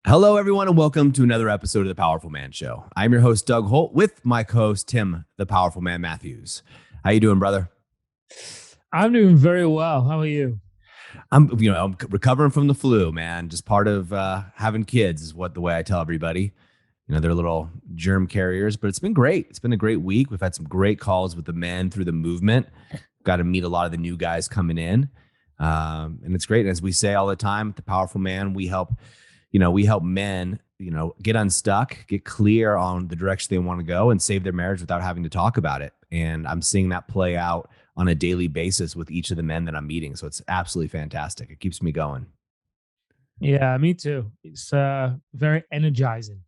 Hello, everyone, and welcome to another episode of the Powerful Man Show. I'm your host, Doug Holt, with my co-host, Tim, the Powerful Man Matthews. How you doing, brother? I'm doing very well. How are you? I'm recovering from the flu, man. Just part of having kids is what the way I tell everybody. They're little germ carriers, but it's been great. It's been a great week. We've had some great calls with the men through the movement. Got to meet a lot of the new guys coming in, and it's great. And as we say all the time, the Powerful Man, we help men, get unstuck, get clear on the direction they want to go and save their marriage without having to talk about it. And I'm seeing that play out on a daily basis with each of the men that I'm meeting. So it's absolutely fantastic. It keeps me going. Yeah, me too. It's very energizing.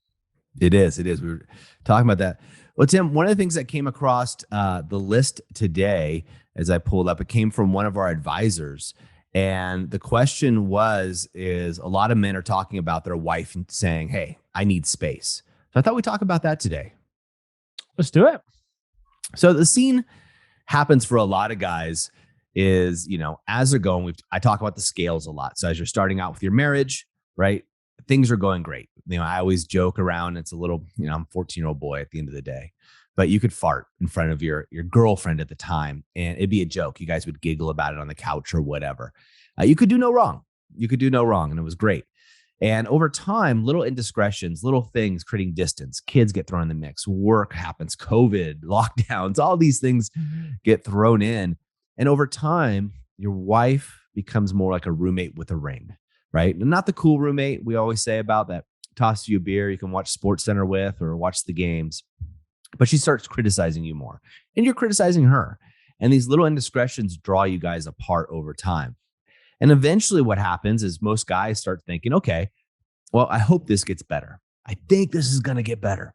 It is. It is. We were talking about that. Well, Tim, one of the things that came across the list today as I pulled up, it came from one of our advisors. And the question is a lot of men are talking about their wife and saying, hey, I need space. So I thought we'd talk about that today. Let's do it. So the scene happens for a lot of guys is, as they're going, I talk about the scales a lot. So as you're starting out with your marriage, right, things are going great. I always joke around. It's a little, I'm a 14-year-old boy at the end of the day, but you could fart in front of your girlfriend at the time and it'd be a joke. You guys would giggle about it on the couch or whatever. You could do no wrong. You could do no wrong. And it was great. And over time, little indiscretions, little things creating distance, kids get thrown in the mix, work happens, COVID, lockdowns, all these things get thrown in. And over time, your wife becomes more like a roommate with a ring, right? And not the cool roommate we always say about that tosses you a beer you can watch Sports Center with or watch the games. But she starts criticizing you more and you're criticizing her. And these little indiscretions draw you guys apart over time. And eventually what happens is most guys start thinking, okay, well, I hope this gets better. I think this is going to get better.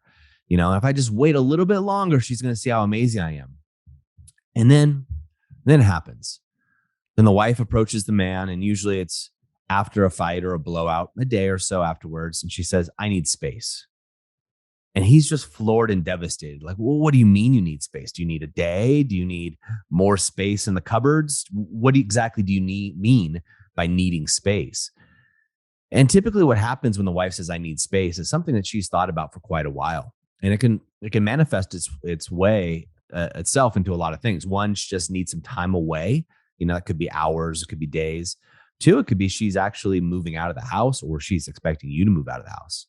If I just wait a little bit longer, she's going to see how amazing I am. And then it happens. Then the wife approaches the man, and usually it's after a fight or a blowout, a day or so afterwards. And she says, I need space. And he's just floored and devastated. Like, well, what do you mean you need space? Do you need a day? Do you need more space in the cupboards? What exactly do you mean by needing space? And typically what happens when the wife says, I need space is something that she's thought about for quite a while. And it can manifest its way itself into a lot of things. One, she just needs some time away. It could be hours, it could be days. Two, it could be she's actually moving out of the house or she's expecting you to move out of the house.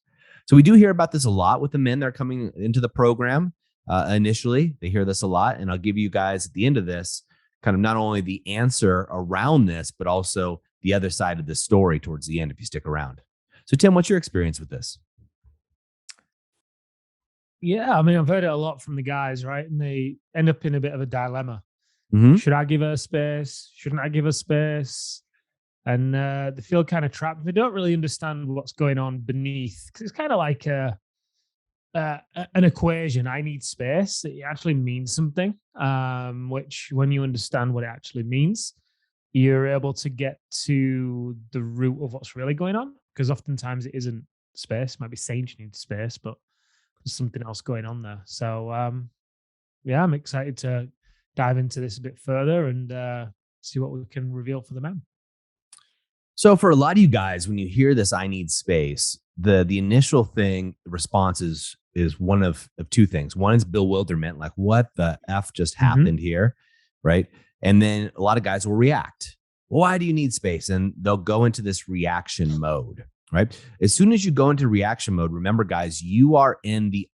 So we do hear about this a lot with the men that are coming into the program. Initially, they hear this a lot. And I'll give you guys at the end of this kind of not only the answer around this, but also the other side of the story towards the end if you stick around. So, Tim, what's your experience with this? Yeah, I mean, I've heard it a lot from the guys, right? And they end up in a bit of a dilemma. Mm-hmm. Should I give her space? Shouldn't I give her space? And they feel kind of trapped. They don't really understand what's going on beneath. 'Cause it's kind of like an equation. I need space. It actually means something, which when you understand what it actually means, you're able to get to the root of what's really going on. Because oftentimes it isn't space. It might be saying she needs space, but there's something else going on there. So yeah, I'm excited to dive into this a bit further and see what we can reveal for the men. So for a lot of you guys, when you hear this, I need space, the initial response is one of two things. One is bewilderment, like what the F just happened here, right? And then a lot of guys will react. Why do you need space? And they'll go into this reaction mode, right? As soon as you go into reaction mode, remember, guys, you are in the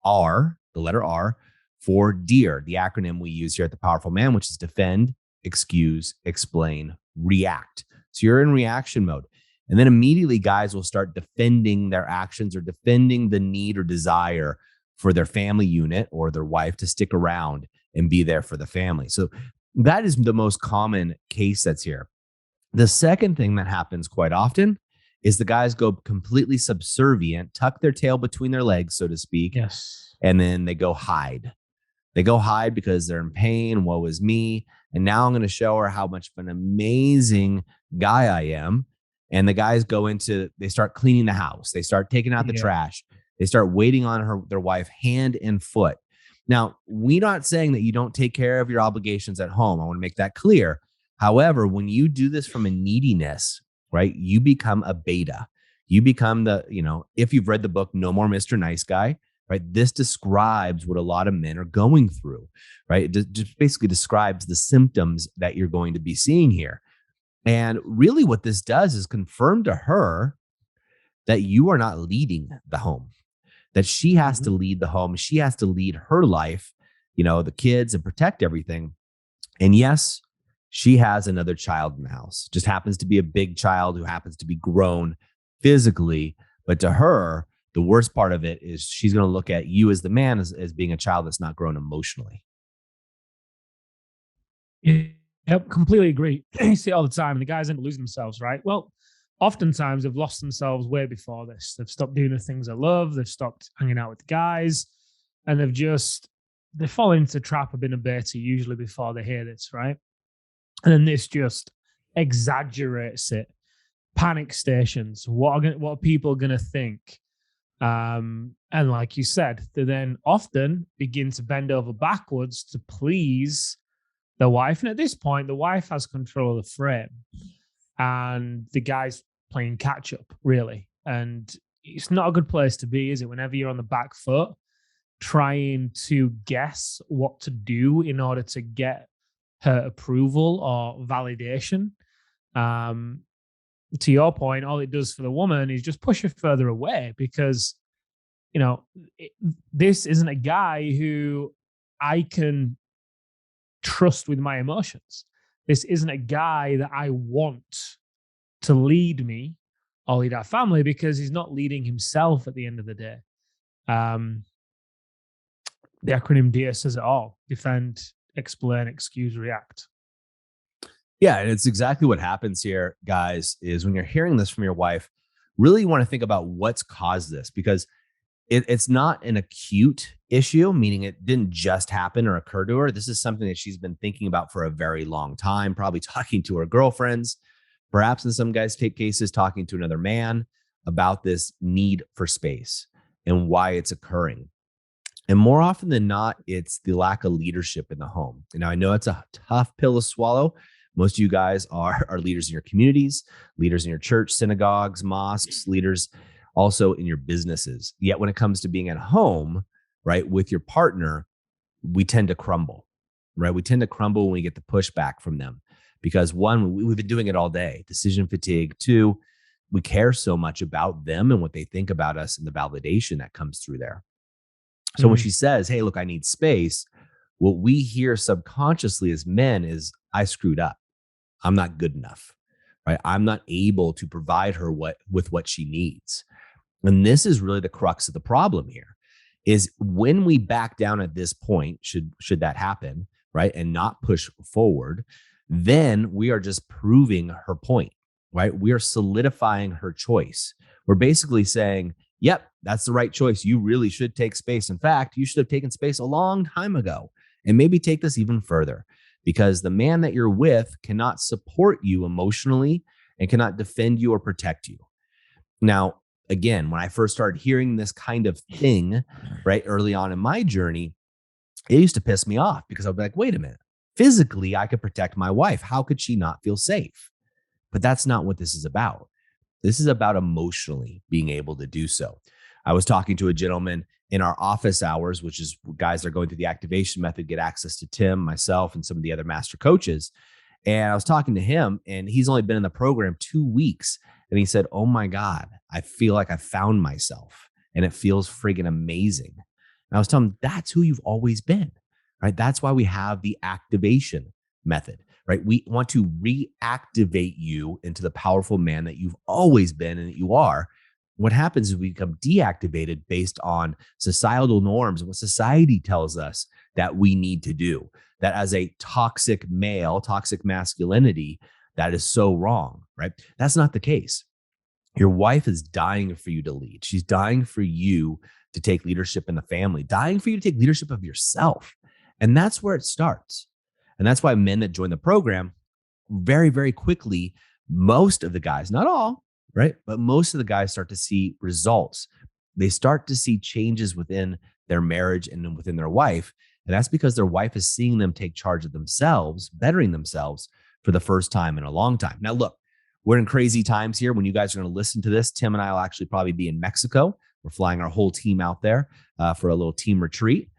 letter R for DEAR, the acronym we use here at the Powerful Man, which is defend, excuse, explain, react. So you're in reaction mode. And then immediately guys will start defending their actions or defending the need or desire for their family unit or their wife to stick around and be there for the family. So that is the most common case that's here. The second thing that happens quite often is the guys go completely subservient, tuck their tail between their legs, so to speak. Yes. And then they go hide. They go hide because they're in pain. Woe is me. And now I'm going to show her how much of an amazing guy I am. And the guys they start cleaning the house. They start taking out the trash. They start waiting on their wife hand and foot. Now, we're not saying that you don't take care of your obligations at home. I want to make that clear. However, when you do this from a neediness, right, you become a beta. You become if you've read the book No More Mr. Nice Guy, right? This describes what a lot of men are going through, right? It just basically describes the symptoms that you're going to be seeing here. And really what this does is confirm to her that you are not leading the home, that she has to Mhm. lead the home. She has to lead her life, the kids, and protect everything. And yes, she has another child in the house, just happens to be a big child who happens to be grown physically. But to her, the worst part of it is she's going to look at you as the man as being a child that's not grown emotionally. Yeah, yep, completely agree. You see it all the time. The guys end up losing themselves, right? Well, oftentimes they've lost themselves way before this. They've stopped doing the things they love. They've stopped hanging out with the guys, and they fall into the trap of being a beta usually before they hear this, right? And then this just exaggerates it. Panic stations. What are people gonna think? And like you said, they then often begin to bend over backwards to please the wife. And at this point, the wife has control of the frame, and the guy's playing catch up, really. And it's not a good place to be, is it? Whenever you're on the back foot, trying to guess what to do in order to get her approval or validation. Um, to your point, all it does for the woman is just push her further away because, you know, it, this isn't a guy who I can trust with my emotions. This isn't a guy that I want to lead me or lead our family because he's not leading himself at the end of the day. Um, the acronym DEAR says it all: defend, explain, excuse, react. Yeah, and it's exactly what happens here, guys, is when you're hearing this from your wife, really you want to think about what's caused this because it's not an acute issue, meaning it didn't just happen or occur to her. This is something that she's been thinking about for a very long time, probably talking to her girlfriends, perhaps in some guys' take cases, talking to another man about this need for space and why it's occurring. And more often than not, it's the lack of leadership in the home. Now, I know it's a tough pill to swallow. Most of you guys are leaders in your communities, leaders in your church, synagogues, mosques, leaders also in your businesses. Yet when it comes to being at home, right, with your partner, we tend to crumble, right? We tend to crumble when we get the pushback from them because one, we've been doing it all day, decision fatigue. Two, we care so much about them and what they think about us and the validation that comes through there. So when Mm. she says, hey, look, I need space, what we hear subconsciously as men is, I screwed up. I'm not good enough, right? I'm not able to provide her with what she needs. And this is really the crux of the problem here is when we back down at this point, should that happen, right? And not push forward, then we are just proving her point, right? We are solidifying her choice. We're basically saying, yep, that's the right choice. You really should take space. In fact, you should have taken space a long time ago and maybe take this even further because the man that you're with cannot support you emotionally and cannot defend you or protect you. Now, again, when I first started hearing this kind of thing, right, early on in my journey, it used to piss me off because I'd be like, wait a minute, physically, I could protect my wife. How could she not feel safe? But that's not what this is about. This is about emotionally being able to do so. I was talking to a gentleman in our office hours, which is guys that are going through the activation method, get access to Tim, myself, and some of the other master coaches. And I was talking to him, and he's only been in the program 2 weeks. And he said, oh my God, I feel like I found myself and it feels friggin' amazing. And I was telling him, that's who you've always been, right? That's why we have the activation method, right? We want to reactivate you into the powerful man that you've always been and that you are. What happens is we become deactivated based on societal norms and what society tells us that we need to do. That as a toxic male, toxic masculinity, that is so wrong, right? That's not the case. Your wife is dying for you to lead. She's dying for you to take leadership in the family, dying for you to take leadership of yourself. And that's where it starts. And that's why men that join the program very, very quickly, most of the guys, not all, right? But most of the guys start to see results. They start to see changes within their marriage and within their wife. And that's because their wife is seeing them take charge of themselves, bettering themselves for the first time in a long time. Now, look, We're in crazy times here. When you guys are going to listen to this, Tim and I will actually probably be in Mexico. We're flying our whole team out there for a little team retreat.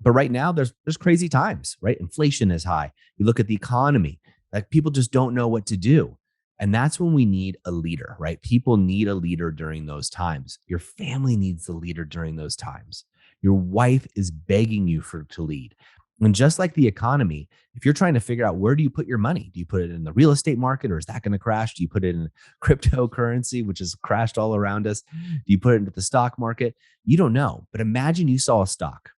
But right now, there's crazy times, right? Inflation is high. You look at the economy, like people just don't know what to do. And that's when we need a leader, right? People need a leader during those times. Your family needs the leader during those times. Your wife is begging you to lead. And just like the economy, if you're trying to figure out where do you put your money, do you put it in the real estate market or is that going to crash? Do you put it in cryptocurrency, which has crashed all around us? Do you put it into the stock market? You don't know. But imagine you saw a stock,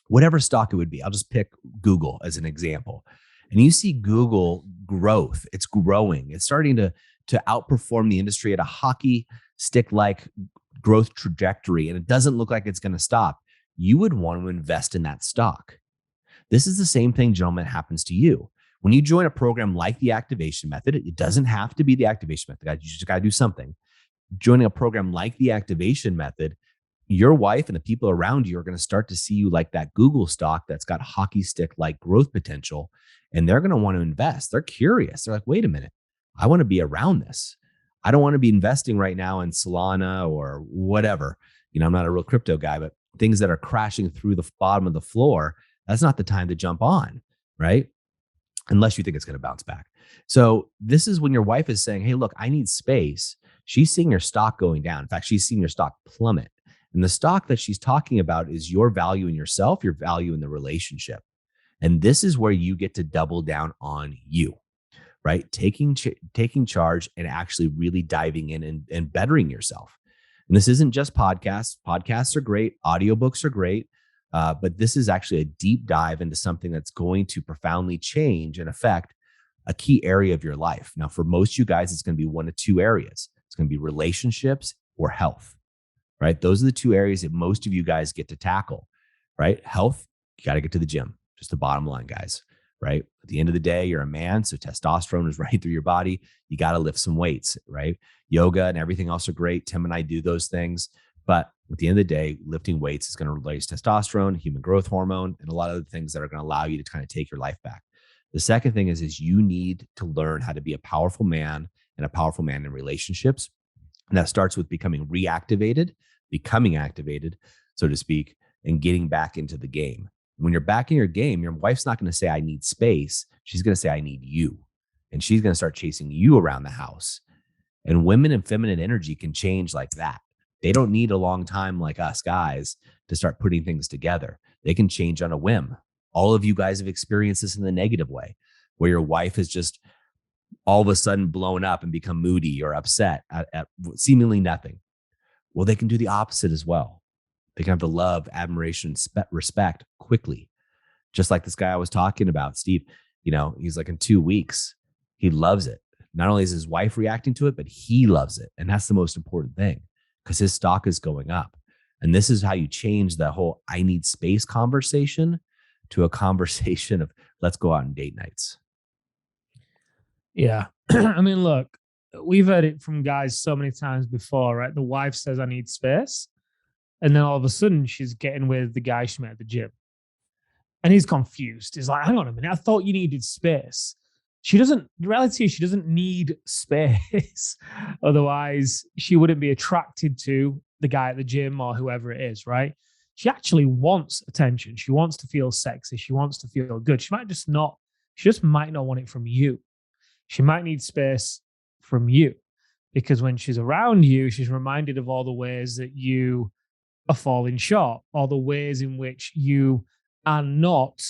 whatever stock it would be. I'll just pick Google as an example. And you see Google growth, it's growing. It's starting to outperform the industry at a hockey stick like growth trajectory. And it doesn't look like it's going to stop. You would want to invest in that stock. This is the same thing, gentlemen, happens to you. When you join a program like the activation method, it doesn't have to be the activation method. You just got to do something. Joining a program like the activation method, your wife and the people around you are going to start to see you like that Google stock that's got hockey stick like growth potential. And they're going to want to invest. They're curious. They're like, wait a minute, I want to be around this. I don't want to be investing right now in Solana or whatever. I'm not a real crypto guy, but things that are crashing through the bottom of the floor, that's not the time to jump on, right? Unless you think it's going to bounce back. So this is when your wife is saying, hey, look, I need space. She's seeing your stock going down. In fact, she's seeing your stock plummet. And the stock that she's talking about is your value in yourself, your value in the relationship. And this is where you get to double down on you, right? Taking charge and actually really diving in and bettering yourself. And this isn't just podcasts. Podcasts are great. Audiobooks are great. But this is actually a deep dive into something that's going to profoundly change and affect a key area of your life. Now, for most of you guys, it's going to be one of two areas. It's going to be relationships or health, right? Those are the two areas that most of you guys get to tackle, right? Health, you got to get to the gym. Just the bottom line, guys, right? At the end of the day, you're a man, so testosterone is right through your body. You got to lift some weights, right? Yoga and everything else are great. Tim and I do those things. But at the end of the day, lifting weights is going to release testosterone, human growth hormone, and a lot of the things that are going to allow you to kind of take your life back. The second thing is you need to learn how to be a powerful man and a powerful man in relationships. And that starts with becoming activated, so to speak, and getting back into the game. When you're back in your game, your wife's not going to say, I need space. She's going to say, I need you. And she's going to start chasing you around the house. And women and feminine energy can change like that. They don't need a long time like us guys to start putting things together. They can change on a whim. All of you guys have experienced this in the negative way, where your wife has just all of a sudden blown up and become moody or upset at seemingly nothing. Well, they can do the opposite as well. They can have the love, admiration, respect quickly. Just like this guy I was talking about, Steve, he's like in 2 weeks, he loves it. Not only is his wife reacting to it, but he loves it. And that's the most important thing because his stock is going up. And this is how you change the whole I need space conversation to a conversation of let's go out on date nights. Yeah. I mean, look, we've heard it from guys so many times before, right? The wife says, I need space. And then all of a sudden, she's getting with the guy she met at the gym. And he's confused. He's like, hang on a minute. I thought you needed space. The reality is she doesn't need space. Otherwise, she wouldn't be attracted to the guy at the gym or whoever it is, right? She actually wants attention. She wants to feel sexy. She wants to feel good. She just might not want it from you. She might need space from you because when she's around you, she's reminded of all the ways that you are falling short, all the ways in which you are not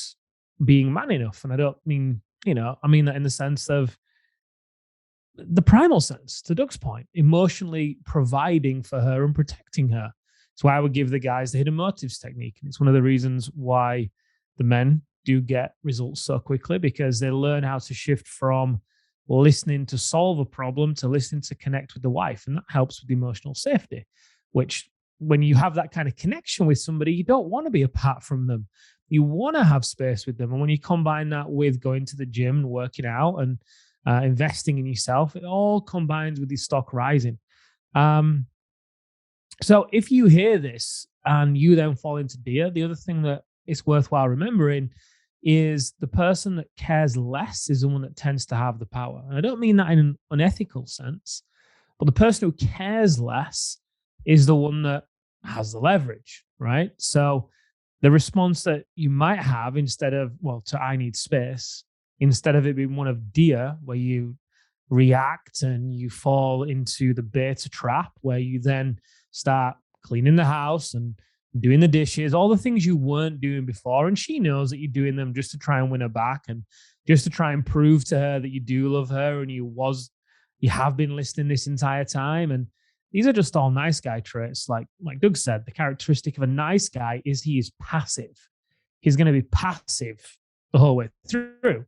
being man enough. And I don't mean, I mean that in the sense of the primal sense, to Doug's point, emotionally providing for her and protecting her. It's why I would give the guys the hidden motives technique. And it's one of the reasons why the men do get results so quickly because they learn how to shift from listening to solve a problem to listening to connect with the wife. And that helps with emotional safety, which when you have that kind of connection with somebody, you don't want to be apart from them. You want to have space with them. And when you combine that with going to the gym and working out and investing in yourself, it all combines with your stock rising. So if you hear this and you then fall into deer, the other thing that it's worthwhile remembering is the person that cares less is the one that tends to have the power. And I don't mean that in an unethical sense, but the person who cares less is the one that has the leverage, right? So the response that you might have instead of, well, to I need space, instead of it being one of deer, where you react and you fall into the beta trap, where you then start cleaning the house and doing the dishes, all the things you weren't doing before. And she knows that you're doing them just to try and win her back and just to try and prove to her that you do love her and you have been listening this entire time. And these are just all nice guy traits. Like Doug said, the characteristic of a nice guy is he is passive. He's going to be passive the whole way through.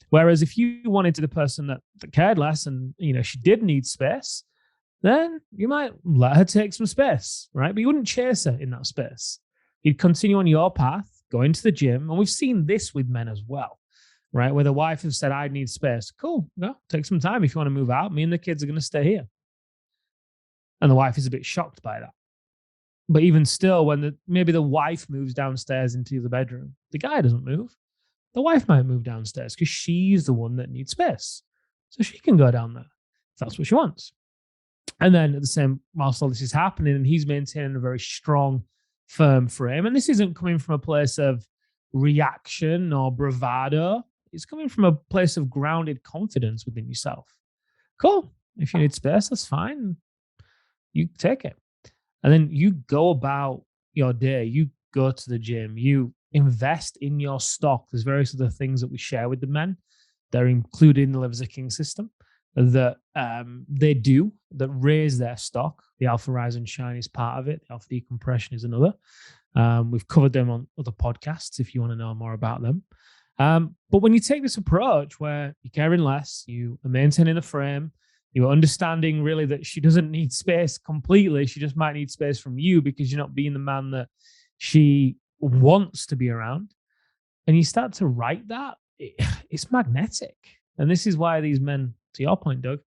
Whereas if you wanted to the person that cared less and she did need space, then you might let her take some space, right? But you wouldn't chase her in that space. You'd continue on your path, go into the gym. And we've seen this with men as well, right? Where the wife has said, I need space. Cool. No, take some time. If you want to move out, me and the kids are going to stay here. And the wife is a bit shocked by that. But even still, when maybe the wife moves downstairs into the bedroom, the guy doesn't move. The wife might move downstairs because she's the one that needs space. So she can go down there if that's what she wants. And then at the same, whilst all this is happening, and he's maintaining a very strong, firm frame. And this isn't coming from a place of reaction or bravado. It's coming from a place of grounded confidence within yourself. Cool. If you need space, that's fine. You take it. And then you go about your day. You go to the gym. You invest in your stock. There's various other things that we share with the men. They're included in the Live as a King system that they do that raise their stock. The Alpha Rise and Shine is part of it. The Alpha Decompression is another. We've covered them on other podcasts if you want to know more about them. But when you take this approach where you're caring less, you are maintaining the frame, you're understanding really that she doesn't need space completely. She just might need space from you because you're not being the man that she wants to be around. And you start to write that, it's magnetic. And this is why these men, to your point, Doug,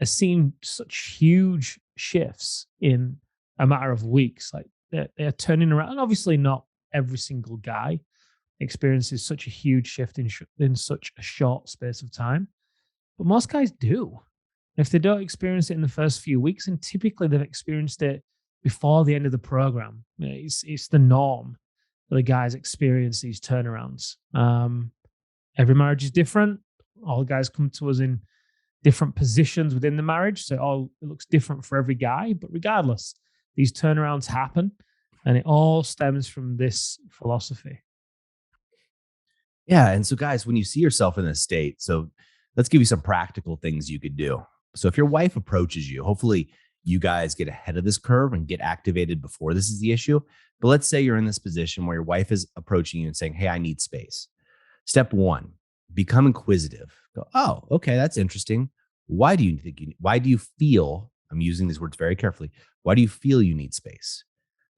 are seeing such huge shifts in a matter of weeks. Like they're turning around. And obviously not every single guy experiences such a huge shift in such a short space of time. But most guys do. If they don't experience it in the first few weeks, and typically they've experienced it before the end of the program, it's the norm that the guys experience these turnarounds. Every marriage is different. All guys come to us in different positions within the marriage, so it looks different for every guy. But regardless, these turnarounds happen, and it all stems from this philosophy. Yeah. And so, guys, when you see yourself in this state, so let's give you some practical things you could do. So, if your wife approaches you, hopefully you guys get ahead of this curve and get activated before this is the issue. But let's say you're in this position where your wife is approaching you and saying, hey, I need space. Step one, become inquisitive. Go, oh, okay, that's interesting. Why do you feel, I'm using these words very carefully, why do you feel you need space?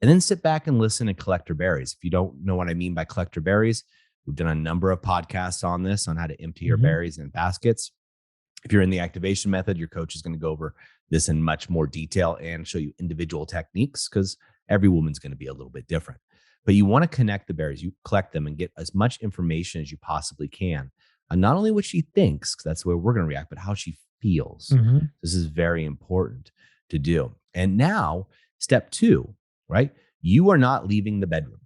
And then sit back and listen and collect her berries. If you don't know what I mean by collect her berries, we've done a number of podcasts on this, on how to empty your berries in baskets. If you're in the activation method, your coach is going to go over this in much more detail and show you individual techniques because every woman's going to be a little bit different. But you want to connect the berries, you collect them and get as much information as you possibly can. And not only what she thinks, because that's the way we're going to react, but how she feels. This is very important to do. And now, step two, right? You are not leaving the bedroom.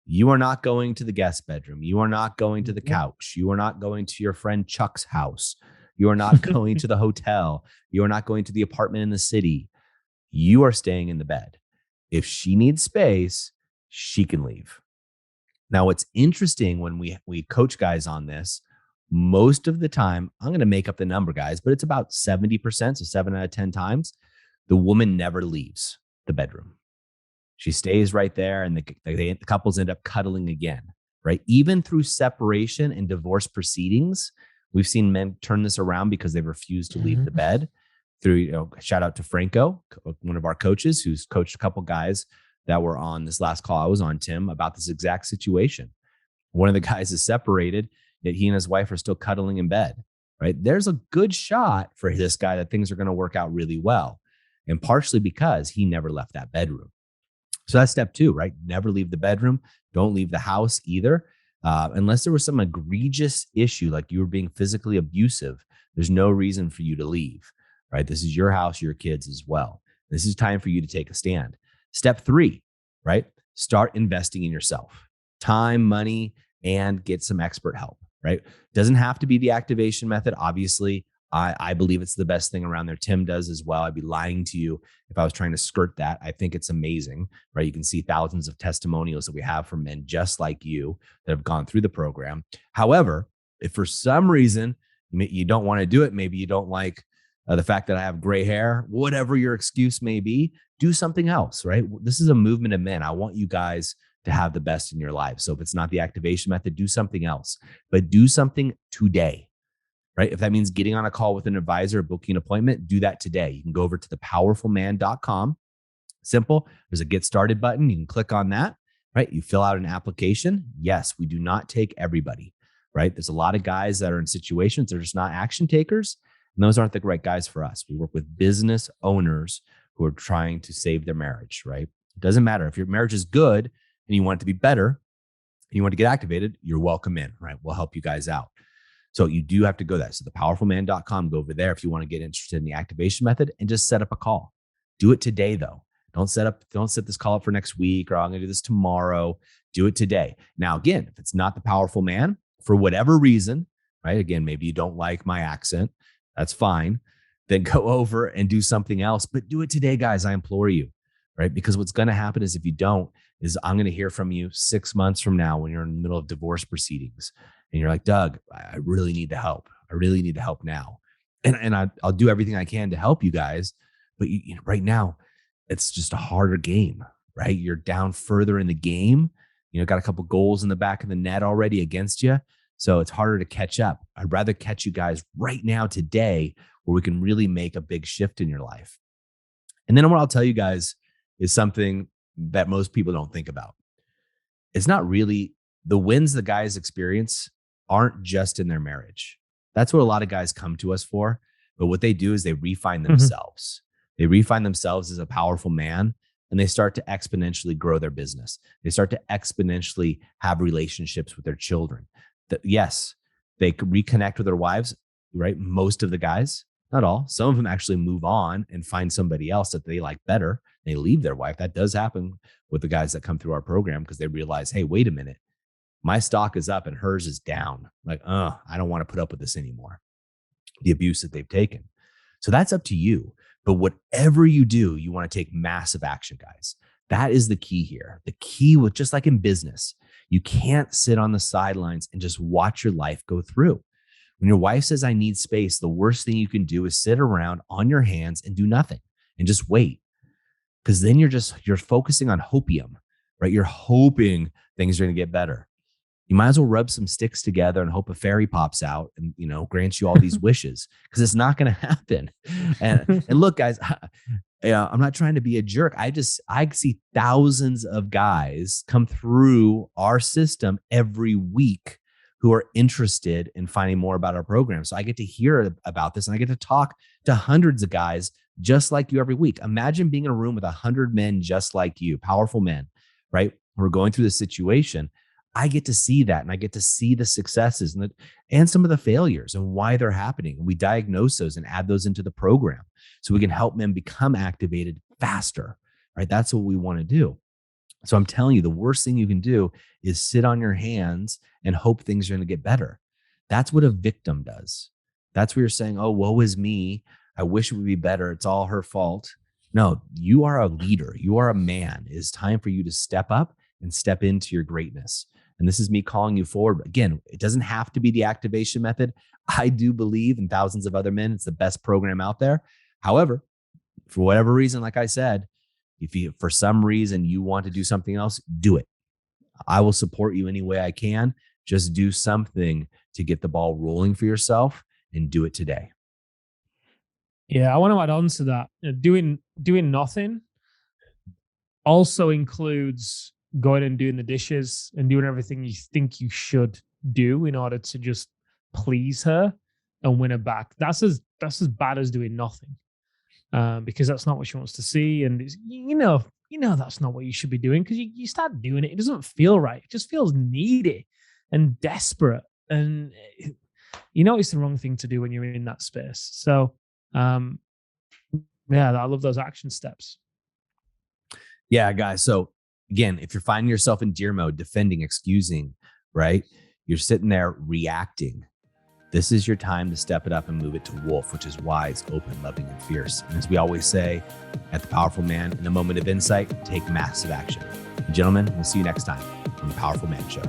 You are not going to the guest bedroom. You are not going to the couch. You are not going to your friend Chuck's house. You are not going to the hotel. You are not going to the apartment in the city. You are staying in the bed. If she needs space, she can leave. Now, what's interesting when we coach guys on this, most of the time, I'm going to make up the number, guys, but it's about 70%, so 7 out of 10 times, the woman never leaves the bedroom. She stays right there, and the couples end up cuddling again, right? Even through separation and divorce proceedings, we've seen men turn this around because they refuse to leave the bed. Through, shout out to Franco, one of our coaches who's coached a couple guys that were on this last call I was on, Tim, about this exact situation. One of the guys is separated, yet he and his wife are still cuddling in bed, right? There's a good shot for this guy that things are going to work out really well. And partially because he never left that bedroom. So that's step two, right? Never leave the bedroom. Don't leave the house either. Unless there was some egregious issue, like you were being physically abusive, there's no reason for you to leave, right? This is your house, your kids as well. This is time for you to take a stand. Step three, right? Start investing in yourself, time, money, and get some expert help, right? Doesn't have to be the activation method. Obviously, I believe it's the best thing around there. Tim does as well. I'd be lying to you if I was trying to skirt that. I think it's amazing, right? You can see thousands of testimonials that we have from men just like you that have gone through the program. However, if for some reason you don't want to do it, maybe you don't like the fact that I have gray hair, whatever your excuse may be, do something else, right? This is a movement of men. I want you guys to have the best in your life. So if it's not the activation method, do something else, but do something today, right? If that means getting on a call with an advisor, booking an appointment, do that today. You can go over to thepowerfulman.com. Simple. There's a get started button. You can click on that, right? You fill out an application. Yes, we do not take everybody, right? There's a lot of guys that are in situations that are just not action takers, and those aren't the right guys for us. We work with business owners who are trying to save their marriage, right? It doesn't matter if your marriage is good and you want it to be better and you want to get activated, you're welcome in, right? We'll help you guys out. So you do have to go there. So thepowerfulman.com, go over there if you want to get interested in the activation method and just set up a call. Do it today though. Don't set this call up for next week or I'm going to do this tomorrow. Do it today. Now, again, if it's not the powerful man for whatever reason, right? Again, maybe you don't like my accent. That's fine. Then go over and do something else, but do it today, guys. I implore you, right? Because what's going to happen is if you don't, is I'm going to hear from you 6 months from now when you're in the middle of divorce proceedings and you're like, Doug, I really need the help. I really need the help now. And I'll do everything I can to help you guys. But right now, it's just a harder game, right? You're down further in the game. Got a couple goals in the back of the net already against you. So it's harder to catch up. I'd rather catch you guys right now today where we can really make a big shift in your life. And then what I'll tell you guys is something that most people don't think about. It's not really the wins the guys experience aren't just in their marriage. That's what a lot of guys come to us for. But what they do is they refine themselves. They refine themselves as a powerful man and they start to exponentially grow their business. They start to exponentially have relationships with their children. Yes, they reconnect with their wives, right? Most of the guys, not all. Some of them actually move on and find somebody else that they like better. They leave their wife. That does happen with the guys that come through our program because they realize, hey, wait a minute. My stock is up and hers is down. Like, I don't want to put up with this anymore. The abuse that they've taken. So that's up to you. But whatever you do, you want to take massive action, guys. That is the key here. The key with just like in business, you can't sit on the sidelines and just watch your life go through. When your wife says, I need space, the worst thing you can do is sit around on your hands and do nothing and just wait. Because then you're focusing on hopium, right? You're hoping things are going to get better. You might as well rub some sticks together and hope a fairy pops out and, grants you all these wishes because it's not going to happen. And look, guys, I'm not trying to be a jerk. I see thousands of guys come through our system every week who are interested in finding more about our program. So I get to hear about this and I get to talk to hundreds of guys just like you every week. Imagine being in a room with 100 men just like you, powerful men, right? We're going through this situation. I get to see that and I get to see the successes and some of the failures and why they're happening. We diagnose those and add those into the program so we can help men become activated faster, right? That's what we want to do. So I'm telling you, the worst thing you can do is sit on your hands and hope things are going to get better. That's what a victim does. That's where you're saying, oh, woe is me. I wish it would be better. It's all her fault. No, you are a leader. You are a man. It is time for you to step up and step into your greatness. And this is me calling you forward. Again, it doesn't have to be the activation method. I do believe in thousands of other men. It's the best program out there. However, for whatever reason, like I said, if for some reason you want to do something else, do it. I will support you any way I can. Just do something to get the ball rolling for yourself and do it today. Yeah, I want to add on to that. Doing nothing also includes going and doing the dishes and doing everything you think you should do in order to just please her and win her back. That's as bad as doing nothing, because that's not what she wants to see, and it's, that's not what you should be doing because you start doing it. It doesn't feel right. It just feels needy. and desperate. And you know it's the wrong thing to do when you're in that space. So yeah, I love those action steps. Yeah, guys. So again, if you're finding yourself in deer mode, defending, excusing, right? You're sitting there reacting. This is your time to step it up and move it to wolf, which is wise, open, loving, and fierce. And as we always say at The Powerful Man, in a moment of insight, take massive action. Gentlemen, we'll see you next time on The Powerful Man Show.